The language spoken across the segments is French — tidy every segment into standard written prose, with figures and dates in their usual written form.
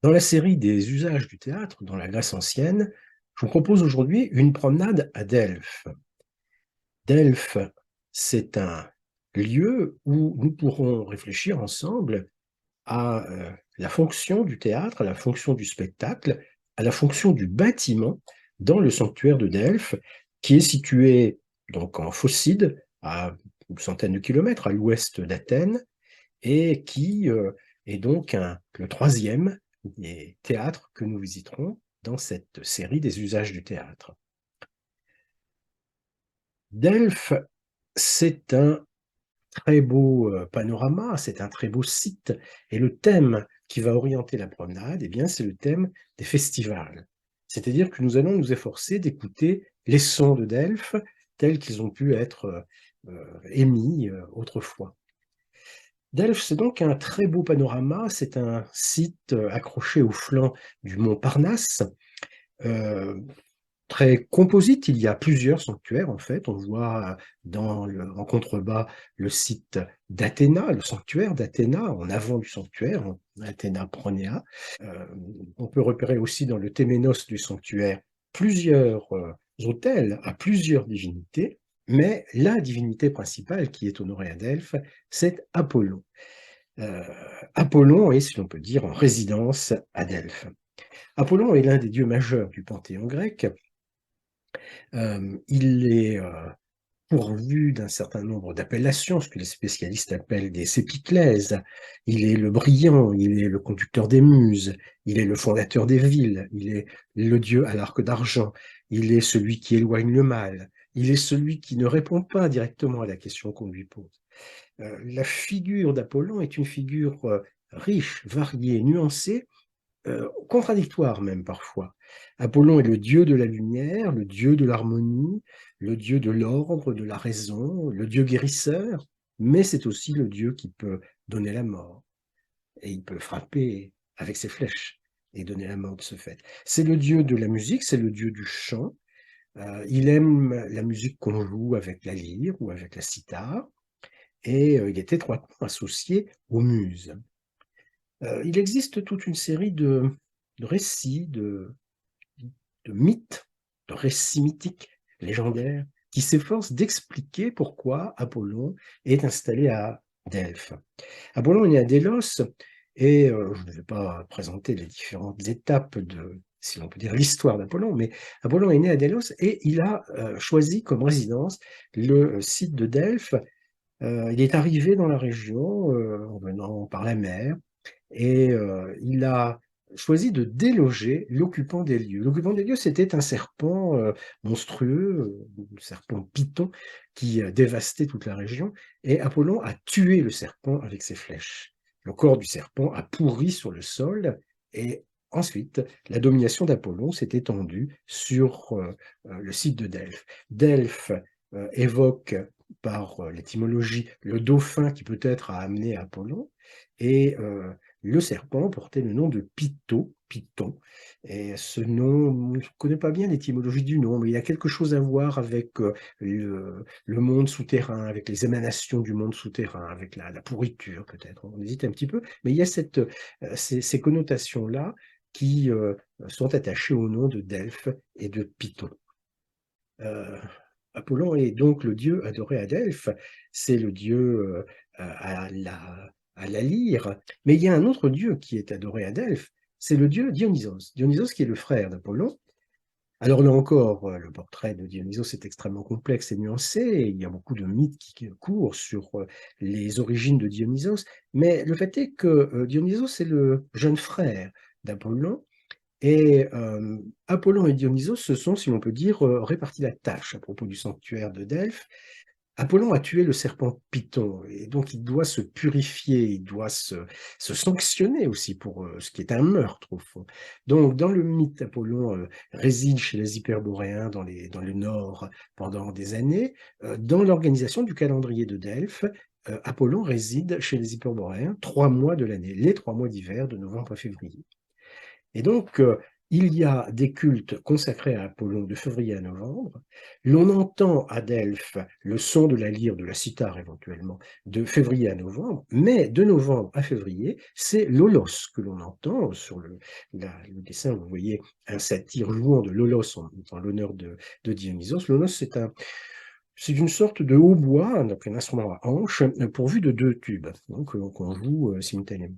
Dans la série des usages du théâtre dans la Grèce ancienne, je vous propose aujourd'hui une promenade à Delphes. Delphes, c'est un lieu où nous pourrons réfléchir ensemble à la fonction du théâtre, à la fonction du spectacle, à la fonction du bâtiment dans le sanctuaire de Delphes, qui est situé donc en Phocide, à une centaine de kilomètres à l'ouest d'Athènes, et qui est donc le troisième des théâtres que nous visiterons dans cette série des usages du théâtre. Delphes, c'est un très beau panorama, c'est un très beau site, et le thème qui va orienter la promenade, eh bien, c'est le thème des festivals. C'est-à-dire que nous allons nous efforcer d'écouter les sons de Delphes tels qu'ils ont pu être émis autrefois. Delphes, c'est donc un très beau panorama, c'est un site accroché au flanc du mont Parnasse, euh, très composite. Il y a plusieurs sanctuaires en fait. On voit en contrebas le site d'Athéna, le sanctuaire d'Athéna, en avant du sanctuaire, Athéna Pronéa. Euh, on peut repérer aussi dans le téménos du sanctuaire plusieurs autels à plusieurs divinités, mais la divinité principale qui est honorée à Delphes, c'est Apollon. Euh, Apollon est, si l'on peut dire, en résidence à Delphes. Apollon est l'un des dieux majeurs du panthéon grec. Il est pourvu d'un certain nombre d'appellations, ce que les spécialistes appellent des épiclèses. Il est le brillant, il est le conducteur des muses, il est le fondateur des villes, il est le dieu à l'arc d'argent, il est celui qui éloigne le mal, il est celui qui ne répond pas directement à la question qu'on lui pose. La figure d'Apollon est une figure riche, variée, nuancée, contradictoire même parfois. Apollon est le dieu de la lumière, le dieu de l'harmonie, le dieu de l'ordre, de la raison, le dieu guérisseur, mais c'est aussi le dieu qui peut donner la mort. Et il peut frapper avec ses flèches et donner la mort de ce fait. C'est le dieu de la musique, c'est le dieu du chant. Il aime la musique qu'on joue avec la lyre ou avec la cithare, et il est étroitement associé aux muses. Il existe toute une série de récits, de mythes, de récits mythiques, légendaires, qui s'efforcent d'expliquer pourquoi Apollon est installé à Delphes. Apollon est né à Délos, et je ne vais pas présenter les différentes étapes de, si l'on peut dire, l'histoire d'Apollon, mais Apollon est né à Délos et il a choisi comme résidence le site de Delphes. Il est arrivé dans la région en venant par la mer, et il a choisi de déloger l'occupant des lieux. L'occupant des lieux, c'était un serpent monstrueux, un serpent python, qui dévastait toute la région, et Apollon a tué le serpent avec ses flèches. Le corps du serpent a pourri sur le sol, et ensuite, la domination d'Apollon s'est étendue sur le site de Delphes. Delphes évoque par l'étymologie le dauphin qui peut-être a amené Apollon, et le serpent portait le nom de Python. Et ce nom, on ne connaît pas bien l'étymologie du nom, mais il y a quelque chose à voir avec le monde souterrain, avec les émanations du monde souterrain, avec la pourriture peut-être. On hésite un petit peu, mais il y a ces connotations-là qui sont attachées au nom de Delphes et de Python. Euh, Apollon est donc le dieu adoré à Delphes, c'est le dieu à la lyre, mais il y a un autre dieu qui est adoré à Delphes, c'est le dieu Dionysos. Dionysos qui est le frère d'Apollon. Alors là encore, le portrait de Dionysos est extrêmement complexe et nuancé, et il y a beaucoup de mythes qui courent sur les origines de Dionysos, mais le fait est que Dionysos est le jeune frère d'Apollon, et Apollon et Dionysos se sont, si l'on peut dire, répartis la tâche à propos du sanctuaire de Delphes. Apollon a tué le serpent Python, et donc il doit se purifier, il doit se sanctionner aussi pour ce qui est un meurtre au fond. Donc dans le mythe, Apollon réside chez les Hyperboréens dans le nord pendant des années. Dans l'organisation du calendrier de Delphes, Apollon réside chez les Hyperboréens 3 mois de l'année, les 3 mois d'hiver de novembre à février. Et donc, il y a des cultes consacrés à Apollon de février à novembre. L'on entend à Delphes le son de la lyre, de la cithare éventuellement, de février à novembre, mais de novembre à février, c'est l'Olos que l'on entend. Sur le dessin, vous voyez un satyre jouant de l'Olos en l'honneur de Dionysos. L'Olos, c'est une sorte de hautbois, donc un instrument à hanche, pourvu de 2 tubes, donc qu'on joue simultanément.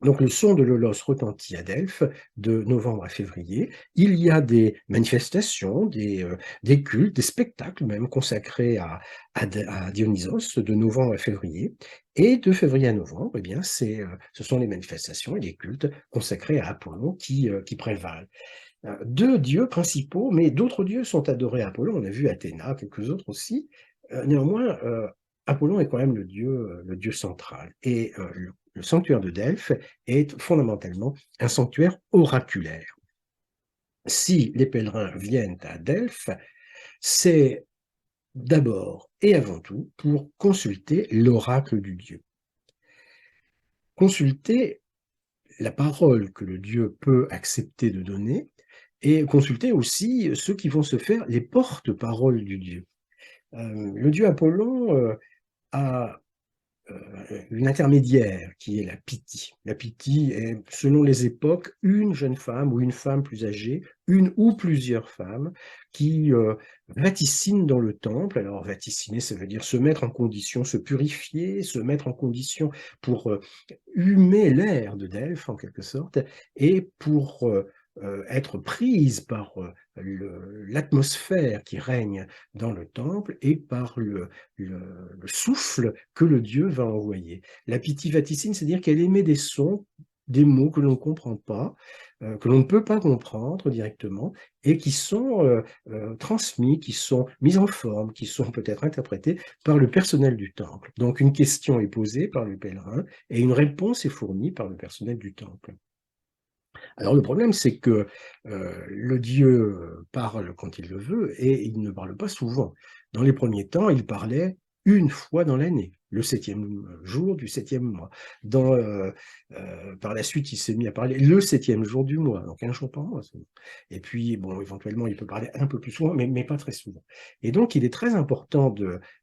Donc le son de l'Olos retentit à Delphes de novembre à février. Il y a des manifestations, des cultes, des spectacles même consacrés à Dionysos de novembre à février. Et de février à novembre, eh bien, ce sont les manifestations et les cultes consacrés à Apollon qui prévalent. 2 dieux principaux, mais d'autres dieux sont adorés à Apollon. On a vu Athéna, quelques autres aussi. Néanmoins, Apollon est quand même le dieu central. Et le sanctuaire de Delphes est fondamentalement un sanctuaire oraculaire. Si les pèlerins viennent à Delphes, c'est d'abord et avant tout pour consulter l'oracle du dieu. Consulter la parole que le dieu peut accepter de donner et consulter aussi ceux qui vont se faire les porte-paroles du dieu. Le dieu Apollon a une intermédiaire qui est la Pythie. La Pythie est, selon les époques, une jeune femme ou une femme plus âgée, une ou plusieurs femmes qui vaticinent dans le temple. Alors vaticiner, ça veut dire se mettre en condition, se purifier, se mettre en condition pour humer l'air de Delphes en quelque sorte, et pour être prise par l'atmosphère qui règne dans le temple et par le souffle que le dieu va envoyer. La Pythie vaticine, c'est-à-dire qu'elle émet des sons, des mots que l'on ne comprend pas, que l'on ne peut pas comprendre directement, et qui sont transmis, qui sont mis en forme, qui sont peut-être interprétés par le personnel du temple. Donc une question est posée par le pèlerin, et une réponse est fournie par le personnel du temple. Alors le problème, c'est que le dieu parle quand il le veut et il ne parle pas souvent. Dans les premiers temps, il parlait une fois dans l'année, le 7e jour du 7e mois. Par la suite, il s'est mis à parler le 7e jour du mois, donc un jour par mois seulement. Et puis, bon, éventuellement, il peut parler un peu plus souvent, mais pas très souvent. Et donc, il est très important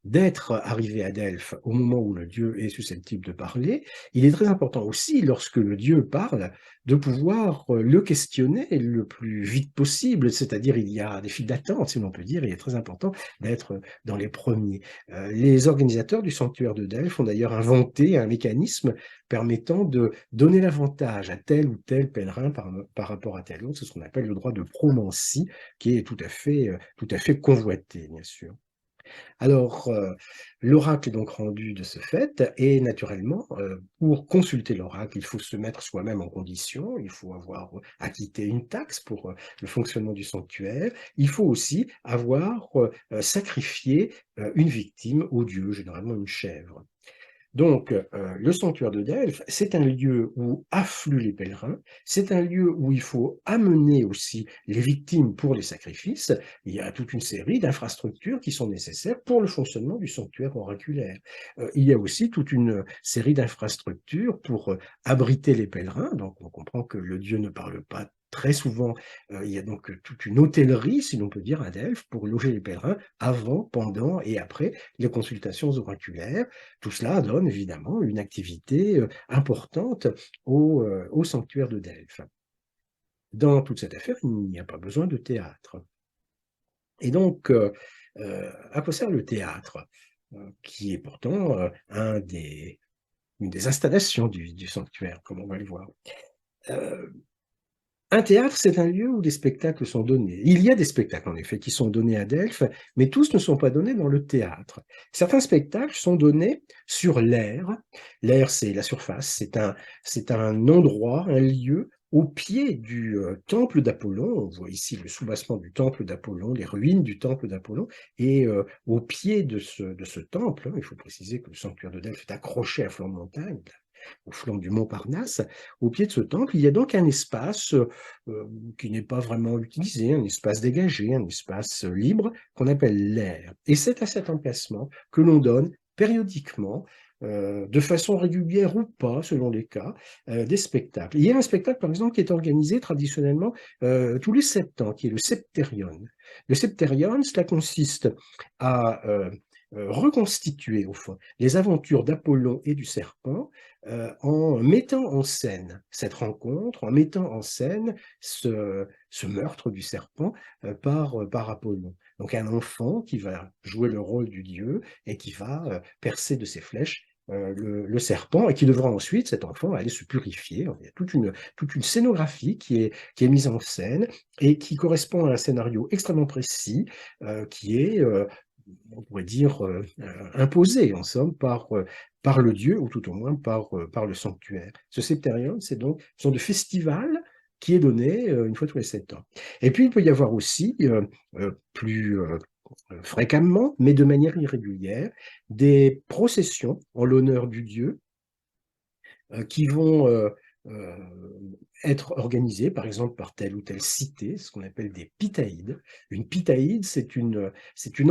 d'être arrivé à Delphes au moment où le dieu est susceptible de parler. Il est très important aussi, lorsque le dieu parle, de pouvoir le questionner le plus vite possible, c'est-à-dire il y a des files d'attente, si l'on peut dire, il est très important d'être dans les premiers. Les organisateurs du sanctuaire de Delphes ont d'ailleurs inventé un mécanisme permettant de donner l'avantage à tel ou tel pèlerin par rapport à tel autre, c'est ce qu'on appelle le droit de promantie, qui est tout à fait convoité, bien sûr. Alors, l'oracle est donc rendu de ce fait et naturellement, pour consulter l'oracle, il faut se mettre soi-même en condition, il faut avoir acquitté une taxe pour, le fonctionnement du sanctuaire. Il faut aussi avoir, sacrifié, une victime au dieu, généralement une chèvre. Donc, le sanctuaire de Delphes, c'est un lieu où affluent les pèlerins, c'est un lieu où il faut amener aussi les victimes pour les sacrifices. Il y a toute une série d'infrastructures qui sont nécessaires pour le fonctionnement du sanctuaire oraculaire. Il y a aussi toute une série d'infrastructures pour abriter les pèlerins. Donc, on comprend que le dieu ne parle pas très souvent. Il y a donc toute une hôtellerie, si l'on peut dire, à Delphes pour loger les pèlerins avant, pendant et après les consultations oraculaires. Tout cela donne évidemment une activité importante au sanctuaire de Delphes. Dans toute cette affaire, il n'y a pas besoin de théâtre. Et donc, à quoi sert le théâtre, qui est pourtant une des installations du sanctuaire, comme on va le voir. Un théâtre, c'est un lieu où des spectacles sont donnés. Il y a des spectacles, en effet, qui sont donnés à Delphes, mais tous ne sont pas donnés dans le théâtre. Certains spectacles sont donnés sur l'air. L'air, c'est la surface, c'est un endroit, un lieu au pied du temple d'Apollon. On voit ici le soubassement du temple d'Apollon, les ruines du temple d'Apollon, et au pied de ce temple, il faut préciser que le sanctuaire de Delphes est accroché à flanc de montagne, au flanc du mont Parnasse. Au pied de ce temple, il y a donc un espace qui n'est pas vraiment utilisé, un espace dégagé, un espace libre qu'on appelle l'air. Et c'est à cet emplacement que l'on donne périodiquement de façon régulière ou pas, selon les cas, des spectacles. Il y a un spectacle, par exemple, qui est organisé traditionnellement tous les 7 ans, qui est le Septerion. Le Septerion, cela consiste à reconstituer, au fond, les aventures d'Apollon et du serpent en mettant en scène cette rencontre, en mettant en scène ce meurtre du serpent par Apollon. Donc un enfant qui va jouer le rôle du dieu et qui va percer de ses flèches le serpent et qui devra ensuite, cet enfant, aller se purifier. Il y a toute une scénographie qui est mise en scène et qui correspond à un scénario extrêmement précis qui est, on pourrait dire, imposé, en somme, par le dieu, ou tout au moins par le sanctuaire. Ce septérion, c'est donc une sorte de festival qui est donné une fois tous les 7 ans. Et puis, il peut y avoir aussi, plus fréquemment, mais de manière irrégulière, des processions en l'honneur du dieu qui vont euh, être organisées, par exemple, par telle ou telle cité, ce qu'on appelle des pitaïdes. Une pitaïde, c'est une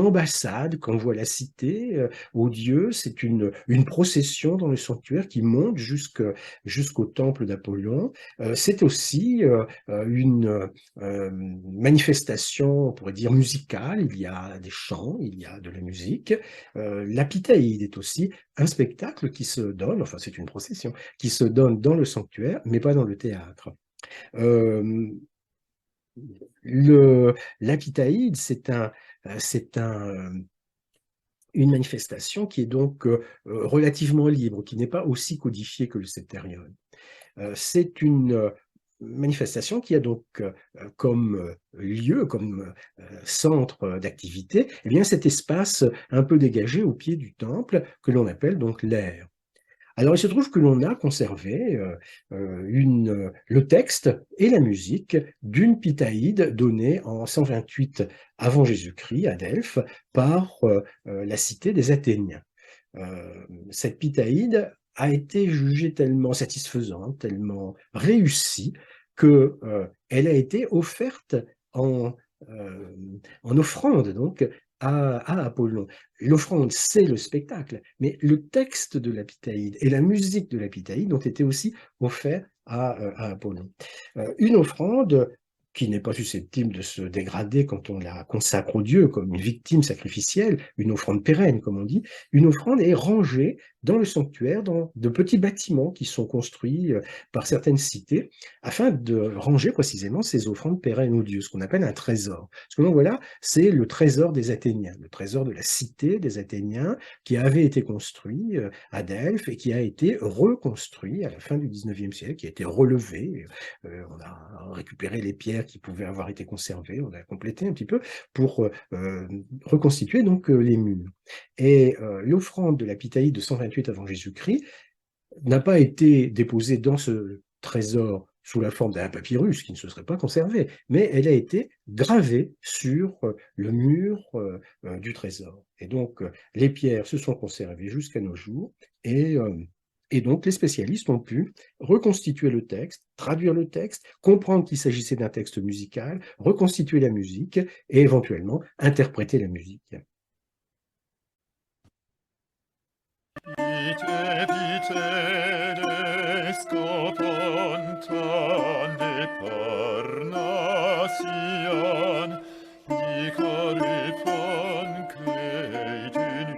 ambassade qu'envoie la cité au dieu, c'est une procession dans le sanctuaire qui monte jusqu'au temple d'Apollon. C'est aussi une manifestation, on pourrait dire, musicale. Il y a des chants, il y a de la musique. La pitaïde est aussi un spectacle qui se donne, enfin c'est une procession, qui se donne dans le sanctuaire, mais pas dans le théâtre. Euh, L'Apitaïde, une manifestation qui est donc relativement libre, qui n'est pas aussi codifiée que le septérion. C'est une manifestation qui a donc comme lieu, comme centre d'activité, eh bien cet espace un peu dégagé au pied du temple que l'on appelle donc l'aire. Alors, il se trouve que l'on a conservé le texte et la musique d'une pitaïde donnée en 128 avant Jésus-Christ à Delphes par la cité des Athéniens. Cette pitaïde a été jugée tellement satisfaisante, tellement réussie, qu'elle a été offerte en, euh, en offrande donc à Apollon. L'offrande, c'est le spectacle, mais le texte de la Pitaïde et la musique de la Pitaïde ont été aussi offerts à Apollon. Une offrande qui n'est pas susceptible de se dégrader quand on la consacre au Dieu comme une victime sacrificielle, une offrande pérenne, comme on dit, une offrande est rangée dans le sanctuaire, dans de petits bâtiments qui sont construits par certaines cités, afin de ranger précisément ces offrandes pérennes au Dieu, ce qu'on appelle un trésor. Ce que l'on voit là, c'est le trésor des Athéniens, le trésor de la cité des Athéniens, qui avait été construit à Delphes et qui a été reconstruit à la fin du 19e siècle, qui a été relevé. On a récupéré les pierres qui pouvaient avoir été conservées, on a complété un petit peu pour reconstituer donc les murs. Et l'offrande de la Pitaïde de 128 avant Jésus-Christ n'a pas été déposée dans ce trésor sous la forme d'un papyrus qui ne se serait pas conservé, mais elle a été gravée sur le mur du trésor. Et donc, les pierres se sont conservées jusqu'à nos jours, et donc les spécialistes ont pu reconstituer le texte, traduire le texte, comprendre qu'il s'agissait d'un texte musical, reconstituer la musique et éventuellement interpréter la musique. Ite vite de Parnassian, dicaripon creitin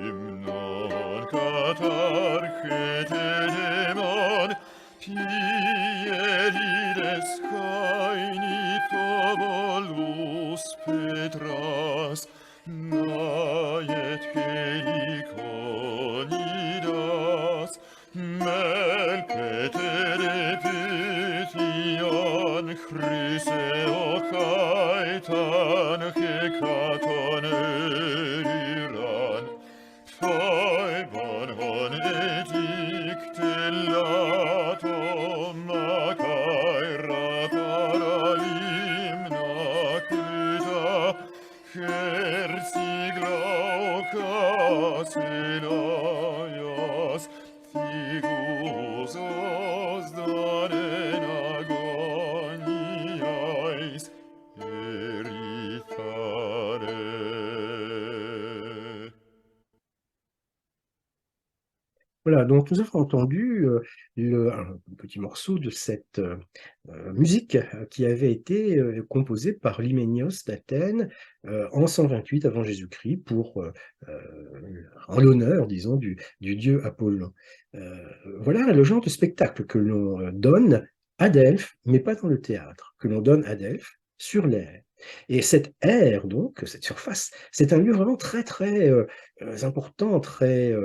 hymnon, catarchete demon, pierides caini tobolus petras, naet heliconidas, mel petere pitian, chryseo caetan, hecaton eriran, Phaebon on edicte latum macaira paralimna quita, her siglau casilaias, figusos danen agoniais, erithare. Voilà, donc nous avons entendu un petit morceau de cette musique qui avait été composée par l'Hyménios d'Athènes en 128 avant Jésus-Christ en l'honneur, disons, du dieu Apollon. Voilà le genre de spectacle que l'on donne à Delphes, mais pas dans le théâtre, que l'on donne à Delphes sur l'air. Et cette aire, donc, cette surface, c'est un lieu vraiment très, très important, très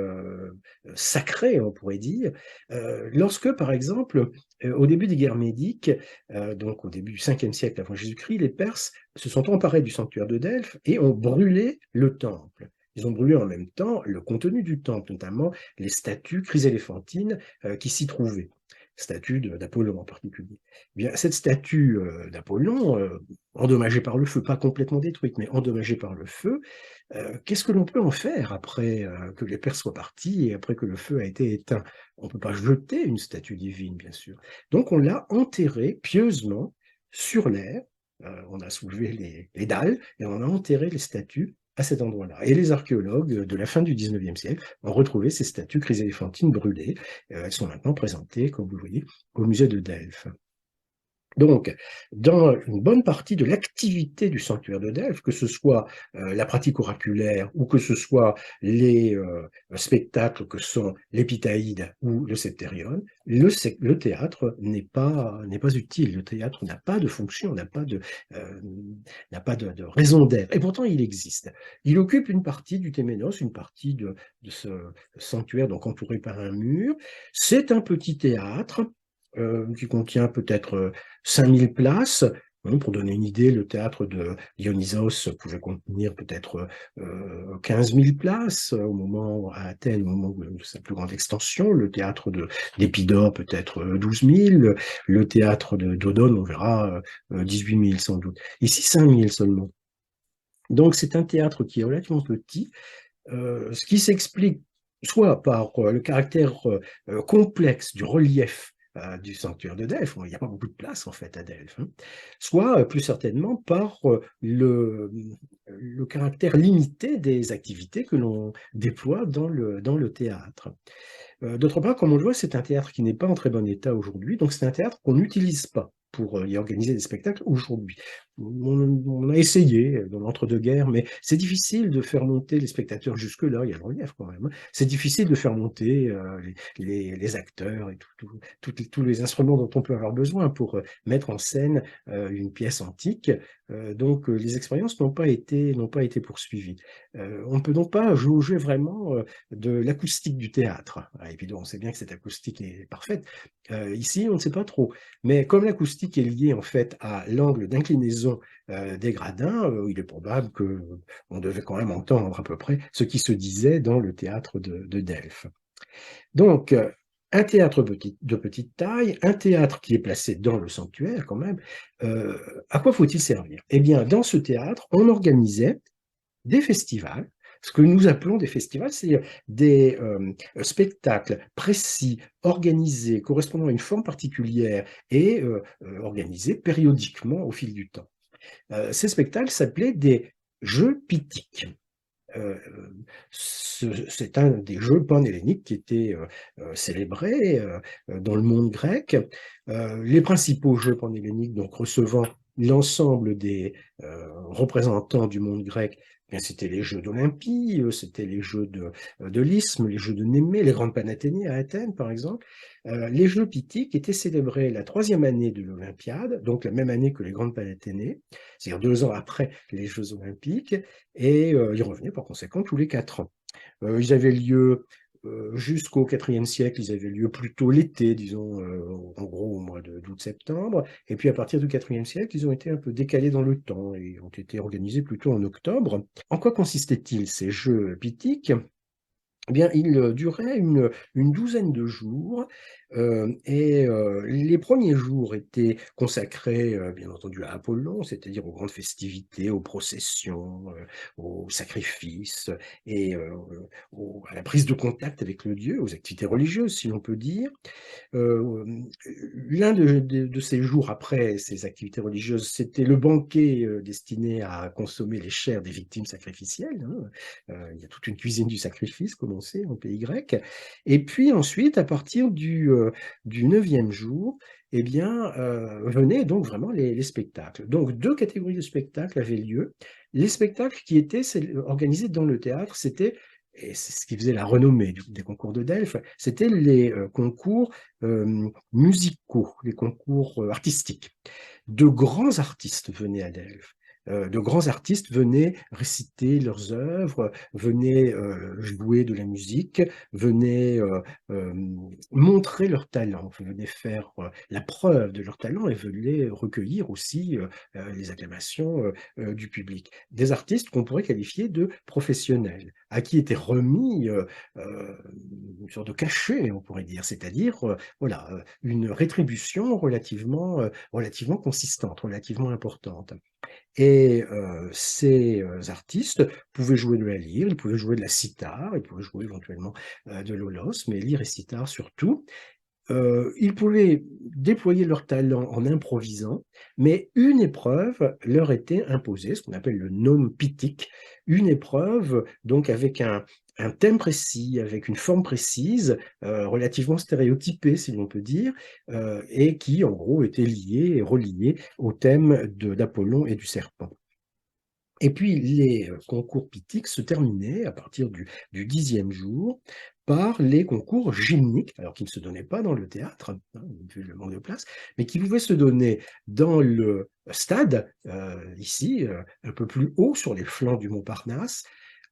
sacré, on pourrait dire, lorsque, par exemple, au début des guerres médiques, donc au début du 5e siècle avant Jésus-Christ, les Perses se sont emparés du sanctuaire de Delphes et ont brûlé le temple. Ils ont brûlé en même temps le contenu du temple, notamment les statues chryséléphantines qui s'y trouvaient, statues d'Apollon en particulier. Eh bien, cette statue d'Apollon, endommagée par le feu, pas complètement détruite, mais endommagée par le feu, qu'est-ce que l'on peut en faire après que les Perses soient partis et après que le feu a été éteint? On ne peut pas jeter une statue divine, bien sûr. Donc on l'a enterrée pieusement sur l'air, on a soulevé les dalles et on a enterré les statues à cet endroit-là. Et les archéologues de la fin du 19e siècle ont retrouvé ces statues chryséléphantines brûlées. Elles sont maintenant présentées, comme vous voyez, au musée de Delphes. Donc, dans une bonne partie de l'activité du sanctuaire de Delphes, que ce soit la pratique oraculaire ou que ce soit les spectacles que sont l'épithaïde ou le septérion, le théâtre n'est pas utile. Le théâtre n'a pas de fonction, n'a pas de raison d'être. Et pourtant, il existe. Il occupe une partie du Téménos, une partie de ce sanctuaire, donc entouré par un mur. C'est un petit théâtre qui contient peut-être 5000 places. Pour donner une idée, le théâtre de Dionysos pouvait contenir peut-être 15 000 places à Athènes, au moment de sa plus grande extension. Le théâtre d'Épidore peut-être 12 000. Le théâtre de Dodone, on verra 18 000 sans doute. Ici, 5 000 seulement. Donc c'est un théâtre qui est relativement petit, ce qui s'explique soit par le caractère complexe du relief du sanctuaire de Delphes, il n'y a pas beaucoup de place en fait à Delphes, hein, soit plus certainement par le caractère limité des activités que l'on déploie dans le théâtre. D'autre part, comme on le voit, c'est un théâtre qui n'est pas en très bon état aujourd'hui, donc c'est un théâtre qu'on n'utilise pas pour y organiser des spectacles aujourd'hui. On a essayé dans l'entre-deux-guerres, mais c'est difficile de faire monter les spectateurs jusque-là, il y a le relief quand même, hein. C'est difficile de faire monter les acteurs et tous les instruments dont on peut avoir besoin pour mettre en scène une pièce antique. Donc les expériences n'ont pas été poursuivies. On ne peut donc pas jauger vraiment de l'acoustique du théâtre. Évidemment, on sait bien que cette acoustique est parfaite. Ici, on ne sait pas trop. Mais comme l'acoustique est liée en fait à l'angle d'inclinaison des gradins, il est probable qu'on devait quand même entendre à peu près ce qui se disait dans le théâtre de Delphes. Donc, un théâtre de petite taille, un théâtre qui est placé dans le sanctuaire quand même, à quoi faut-il servir? Eh bien, dans ce théâtre, on organisait des festivals. Ce que nous appelons des festivals, c'est des spectacles précis, organisés, correspondant à une forme particulière et organisés périodiquement au fil du temps. Ces spectacles s'appelaient des jeux pithiques. C'est un des jeux panhelléniques qui était célébré dans le monde grec. Les principaux jeux panhelléniques, donc recevant l'ensemble des représentants du monde grec, bien, c'était les Jeux d'Olympie, c'était les Jeux de l'Isthme, les Jeux de Némée, les Grandes Panathénées à Athènes, par exemple. Les Jeux pithiques étaient célébrés la 3e année de l'Olympiade, donc la même année que les Grandes Panathénées, c'est-à-dire 2 ans après les Jeux olympiques, et ils revenaient par conséquent tous les 4 ans. Ils avaient lieu jusqu'au IVe siècle, ils avaient lieu plutôt l'été, disons, en gros au mois d'août-septembre, et puis à partir du IVe siècle, ils ont été un peu décalés dans le temps et ont été organisés plutôt en octobre. En quoi consistaient-ils ces jeux pithiques? Eh bien, ils duraient une douzaine de jours. Les premiers jours étaient consacrés, bien entendu, à Apollon, c'est-à-dire aux grandes festivités, aux processions, aux sacrifices et à la prise de contact avec le dieu, aux activités religieuses, si l'on peut dire. L'un de ces jours après ces activités religieuses, c'était le banquet destiné à consommer les chairs des victimes sacrificielles, hein. Il y a toute une cuisine du sacrifice, comme on sait, en pays grec. Et puis ensuite, à partir du 9e jour, eh bien, venaient donc vraiment les spectacles. Donc, deux catégories de spectacles avaient lieu. Les spectacles qui étaient organisés dans le théâtre, c'était, et c'est ce qui faisait la renommée des concours de Delphes, c'était les concours musicaux, les concours artistiques. De grands artistes venaient à Delphes. De grands artistes venaient réciter leurs œuvres, venaient jouer de la musique, venaient montrer leur talent, venaient faire la preuve de leur talent et venaient recueillir aussi les acclamations du public. Des artistes qu'on pourrait qualifier de professionnels, à qui était remis une sorte de cachet, on pourrait dire, c'est-à-dire voilà, une rétribution relativement consistante, relativement importante. Et ces artistes pouvaient jouer de la lyre, ils pouvaient jouer de la cithare, ils pouvaient jouer éventuellement de l'aulos, mais lyre et cithare surtout. Ils pouvaient déployer leur talent en improvisant, mais une épreuve leur était imposée, ce qu'on appelle le nome pithique, une épreuve donc avec un thème précis, avec une forme précise, relativement stéréotypée, si l'on peut dire, et qui en gros était liée et reliée au thème d'Apollon et du serpent. Et puis les concours pithiques se terminaient à partir du 10e jour par les concours gymniques, alors qui ne se donnaient pas dans le théâtre, hein, vu le manque de place, mais qui pouvaient se donner dans le stade, ici, un peu plus haut sur les flancs du Montparnasse,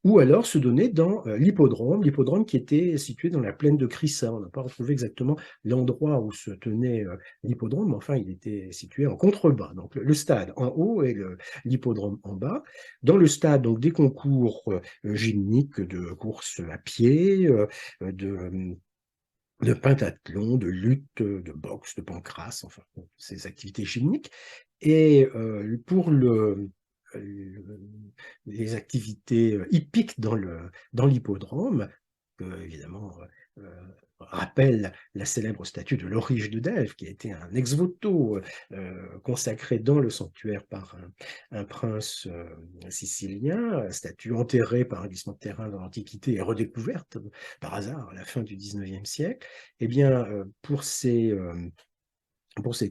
ou alors se donner dans l'hippodrome qui était situé dans la plaine de Crissa. On n'a pas retrouvé exactement l'endroit où se tenait l'hippodrome, mais enfin il était situé en contrebas. Donc le stade en haut et l'hippodrome en bas. Dans le stade, donc des concours gymniques de course à pied, de pentathlon, de lutte, de boxe, de pancrace, enfin ces activités gymniques. Et pour les activités hippiques dans l'hippodrome, évidemment rappelle la célèbre statue de l'Aurige de Delphes, qui a été un ex-voto consacré dans le sanctuaire par un prince sicilien, statue enterrée par un glissement de terrain dans l'Antiquité et redécouverte par hasard à la fin du XIXe siècle. Eh bien, pour ces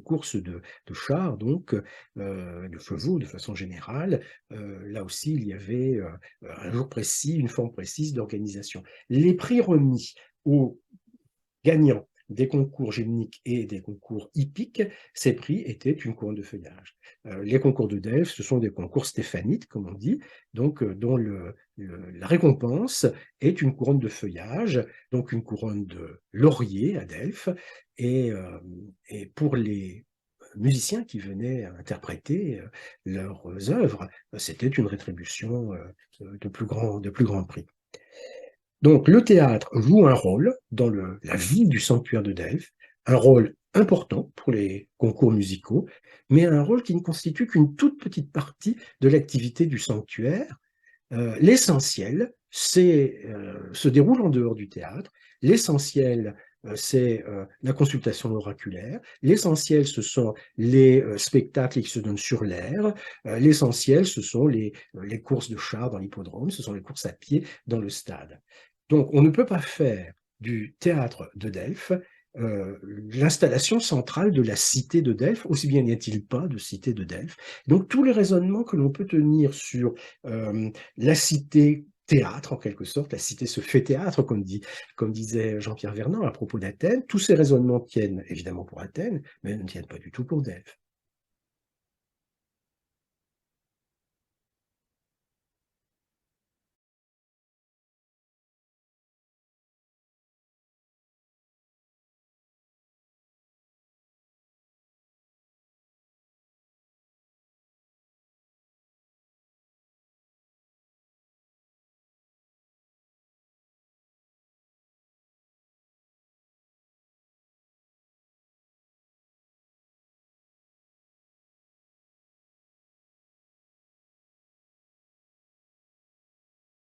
courses de chars, donc, de chevaux de façon générale, là aussi, il y avait un jour précis, une forme précise d'organisation. Les prix remis aux gagnants des concours gymniques et des concours hippiques, ces prix étaient une couronne de feuillage. Les concours de Delphes, ce sont des concours stéphanites, comme on dit, donc dont la récompense est une couronne de feuillage, donc une couronne de laurier à Delphes, et pour les musiciens qui venaient interpréter leurs œuvres, c'était une rétribution de plus grand prix. Donc le théâtre joue un rôle dans la vie du sanctuaire de Delphes, un rôle important pour les concours musicaux, mais un rôle qui ne constitue qu'une toute petite partie de l'activité du sanctuaire. L'essentiel se déroule en dehors du théâtre. L'essentiel, c'est la consultation oraculaire. L'essentiel, ce sont les spectacles qui se donnent sur l'air. L'essentiel, ce sont les courses de chars dans l'hippodrome, ce sont les courses à pied dans le stade. Donc, on ne peut pas faire du théâtre de Delphes l'installation centrale de la cité de Delphes, aussi bien n'y a-t-il pas de cité de Delphes. Donc, tous les raisonnements que l'on peut tenir sur la cité théâtre, en quelque sorte, la cité se fait théâtre, comme disait Jean-Pierre Vernant à propos d'Athènes, tous ces raisonnements tiennent évidemment pour Athènes, mais ne tiennent pas du tout pour Delphes.